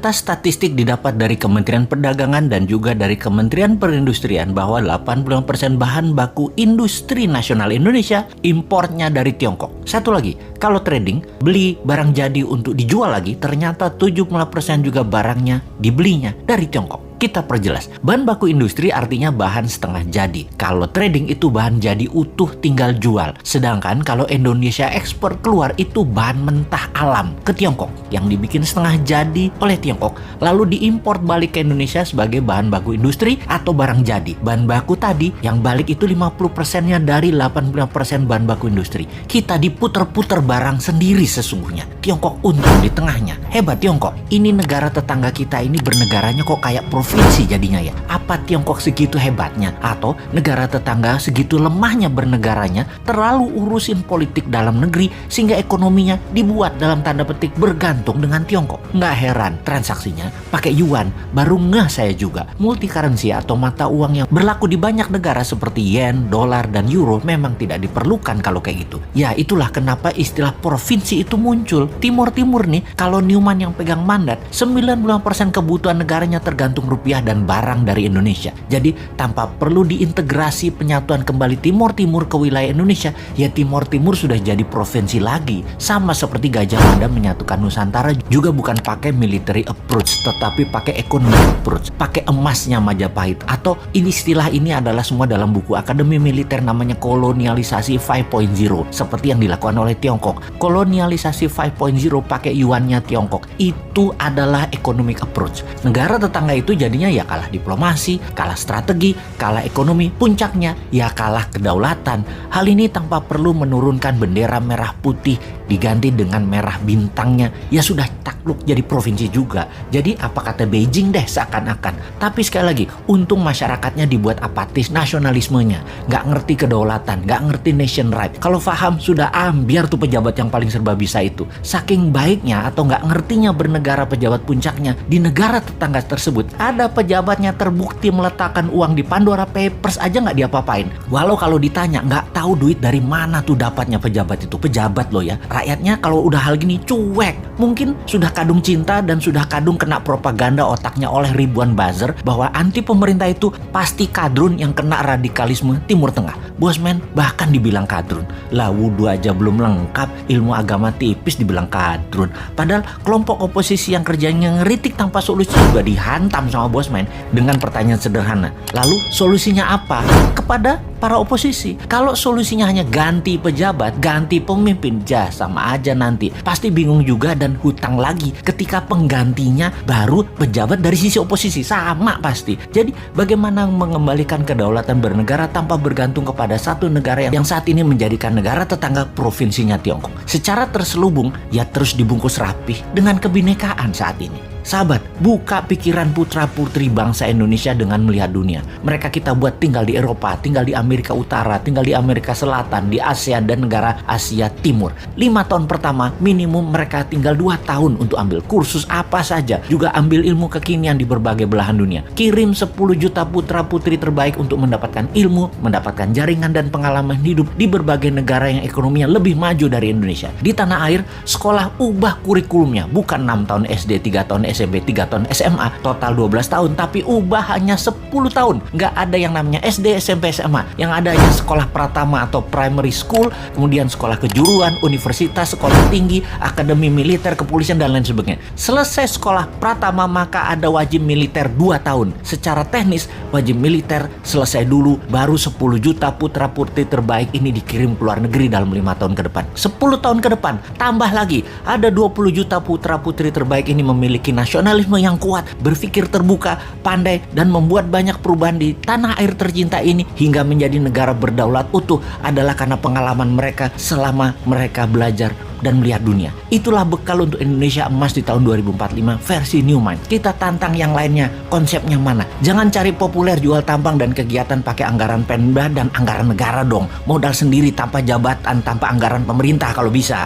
Data statistik didapat dari Kementerian Perdagangan dan juga dari Kementerian Perindustrian bahwa 85% bahan baku industri nasional Indonesia importnya dari Tiongkok. Satu lagi, kalau trading, beli barang jadi untuk dijual lagi, ternyata 70% juga barangnya dibelinya dari Tiongkok. Kita perjelas, bahan baku industri artinya bahan setengah jadi. Kalau trading itu bahan jadi utuh tinggal jual. Sedangkan kalau Indonesia ekspor keluar itu bahan mentah alam ke Tiongkok yang dibikin setengah jadi oleh Tiongkok lalu diimpor balik ke Indonesia sebagai bahan baku industri atau barang jadi. Bahan baku tadi yang balik itu 50%-nya dari 80% bahan baku industri. Kita diputer-puter barang sendiri sesungguhnya. Tiongkok untung di tengahnya. Hebat Tiongkok. Ini negara tetangga kita ini bernegaranya kok kayak provinsi jadinya ya. Apa Tiongkok segitu hebatnya? Atau negara tetangga segitu lemahnya bernegaranya, terlalu urusin politik dalam negeri sehingga ekonominya dibuat dalam tanda petik bergantung dengan Tiongkok. Nggak heran transaksinya pakai yuan. Baru ngeh saya juga. Multi currency atau mata uang yang berlaku di banyak negara seperti yen, dolar, dan euro memang tidak diperlukan kalau kayak gitu. Ya itulah kenapa istilah provinsi itu muncul. Timur-timur nih, kalau Newman yang pegang mandat, 95% kebutuhan negaranya tergantung rupiah dan barang dari Indonesia. Jadi tanpa perlu diintegrasi penyatuan kembali Timur-Timur ke wilayah Indonesia, ya Timur-Timur sudah jadi provinsi lagi. Sama seperti Gajah Mada menyatukan Nusantara juga bukan pakai military approach, tetapi pakai economic approach, pakai emasnya Majapahit. Atau istilah ini adalah semua dalam buku Akademi Militer namanya kolonialisasi 5.0 seperti yang dilakukan oleh Tiongkok. Kolonialisasi 5.0 pakai yuannya Tiongkok. Itu adalah economic approach. Negara tetangga itu jadinya ya kalah diplomasi, kalah strategi, kalah ekonomi, puncaknya ya kalah kedaulatan. Hal ini tanpa perlu menurunkan bendera merah putih diganti dengan merah bintangnya, ya sudah takluk jadi provinsi juga. Jadi apa kata Beijing deh seakan-akan. Tapi sekali lagi, untung masyarakatnya dibuat apatis nasionalismenya, nggak ngerti kedaulatan, nggak ngerti nation right. Kalau paham sudah biar tuh pejabat yang paling serba bisa itu. Saking baiknya atau nggak ngertinya bernegara pejabat puncaknya di negara tetangga tersebut, ada pejabatnya terbukti meletakkan uang di Pandora Papers aja nggak diapa-apain. Walau kalau ditanya nggak tahu duit dari mana tuh dapatnya pejabat itu. Pejabat loh ya. Rakyatnya kalau udah hal gini cuek. Mungkin sudah kadung cinta dan sudah kadung kena propaganda otaknya oleh ribuan buzzer bahwa anti pemerintah itu pasti kadrun yang kena radikalisme Timur Tengah. Bosman bahkan dibilang kadrun. Lah wudhu aja belum lengkap, ilmu agama tipis dibilang kadrun. Padahal kelompok oposisi yang kerjanya ngeritik tanpa solusi juga dihantam sama Bosman dengan pertanyaan sederhana. Lalu solusinya apa? Kepada para oposisi. Kalau solusinya hanya ganti pejabat, ganti pemimpin, sama aja nanti. Pasti bingung juga dan hutang lagi ketika penggantinya baru pejabat dari sisi oposisi. Sama pasti. Jadi bagaimana mengembalikan kedaulatan bernegara tanpa bergantung kepada satu negara yang saat ini menjadikan negara tetangga provinsinya Tiongkok. Secara terselubung, ya terus dibungkus rapih dengan kebinekaan saat ini. Sahabat, buka pikiran putra-putri bangsa Indonesia dengan melihat dunia. Mereka kita buat tinggal di Eropa, tinggal di Amerika Utara, tinggal di Amerika Selatan, di ASEAN dan negara Asia Timur. 5 tahun pertama minimum mereka tinggal 2 tahun untuk ambil kursus apa saja. Juga ambil ilmu kekinian di berbagai belahan dunia. Kirim 10 juta putra-putri terbaik untuk mendapatkan ilmu, mendapatkan jaringan dan pengalaman hidup di berbagai negara yang ekonominya lebih maju dari Indonesia. Di tanah air, sekolah ubah kurikulumnya. Bukan 6 tahun SD, 3 tahun SMP, 3 tahun SMA, total 12 tahun, tapi ubah hanya 10 tahun. Nggak ada yang namanya SD, SMP, SMA. Yang ada hanya sekolah pratama atau primary school, kemudian sekolah kejuruan, universitas, sekolah tinggi, akademi militer, kepolisian, dan lain sebagainya. Selesai sekolah pratama, maka ada wajib militer 2 tahun. Secara teknis, wajib militer selesai dulu, baru 10 juta putra-putri terbaik ini dikirim ke luar negeri dalam 5 tahun ke depan. 10 tahun ke depan, tambah lagi, ada 20 juta putra-putri terbaik ini memiliki nasionalisme yang kuat, berpikir terbuka, pandai, dan membuat banyak perubahan di tanah air tercinta ini hingga menjadi negara berdaulat utuh adalah karena pengalaman mereka selama mereka belajar dan melihat dunia. Itulah bekal untuk Indonesia emas di tahun 2045 versi Newman. Kita tantang yang lainnya, konsepnya mana? Jangan cari populer jual tampang dan kegiatan pakai anggaran Pemda dan anggaran negara dong. Modal sendiri tanpa jabatan, tanpa anggaran pemerintah kalau bisa.